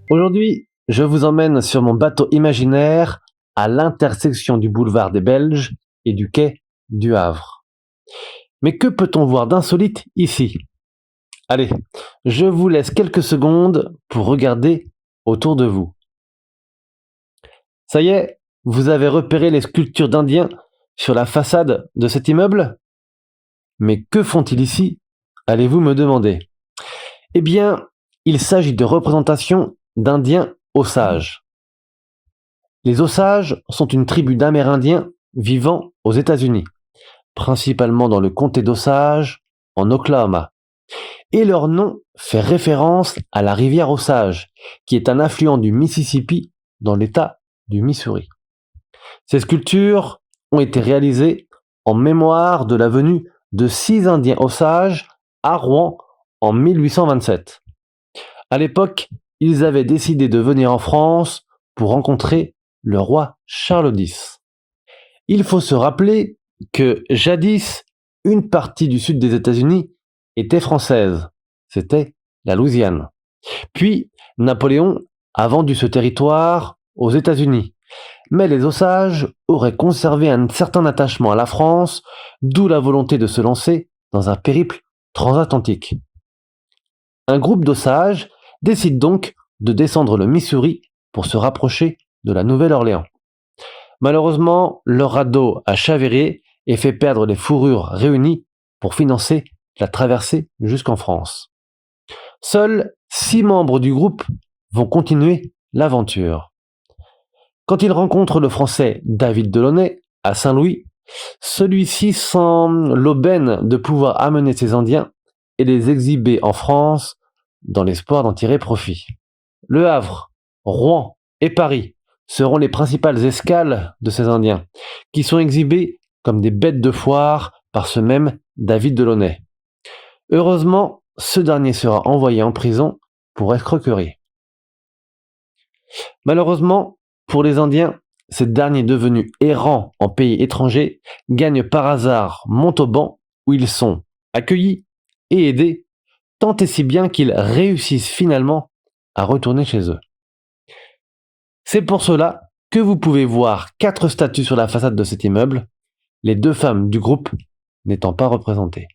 Aujourd'hui, je vous emmène sur mon bateau imaginaire à l'intersection du boulevard des Belges et du quai du Havre. Mais que peut-on voir d'insolite ici? Allez, je vous laisse quelques secondes pour regarder autour de vous. Ça y est, vous avez repéré les sculptures d'Indiens sur la façade de cet immeuble? Mais que font-ils ici? Allez-vous me demander. Eh bien, il s'agit de représentations d'Indiens Osages. Les Osages sont une tribu d'Amérindiens vivant aux États-Unis, principalement dans le comté d'Osage, en Oklahoma. Et leur nom fait référence à la rivière Osage, qui est un affluent du Mississippi dans l'État du Missouri. Ces sculptures ont été réalisées en mémoire de la venue de 6 Indiens Osages à Rouen en 1827. À l'époque, ils avaient décidé de venir en France pour rencontrer le roi Charles X. Il faut se rappeler que jadis, une partie du sud des États-Unis était française. C'était la Louisiane. Puis, Napoléon a vendu ce territoire aux États-Unis. Mais les Osages auraient conservé un certain attachement à la France, d'où la volonté de se lancer dans un périple transatlantique. Un groupe d'Osages décide donc de descendre le Missouri pour se rapprocher de la Nouvelle-Orléans. Malheureusement, leur radeau a chaviré et fait perdre les fourrures réunies pour financer la traversée jusqu'en France. Seuls 6 membres du groupe vont continuer l'aventure. Quand ils rencontrent le Français David Delaunay à Saint-Louis, celui-ci sent l'aubaine de pouvoir amener ses Indiens et les exhiber en France dans l'espoir d'en tirer profit. Le Havre, Rouen et Paris seront les principales escales de ces Indiens, qui sont exhibés comme des bêtes de foire par ce même David Delaunay. Heureusement, ce dernier sera envoyé en prison pour escroquerie. Malheureusement, pour les Indiens, ces derniers devenus errants en pays étrangers gagnent par hasard Montauban, où ils sont accueillis et aidés, tant et si bien qu'ils réussissent finalement à retourner chez eux. C'est pour cela que vous pouvez voir 4 statues sur la façade de cet immeuble, les 2 femmes du groupe n'étant pas représentées.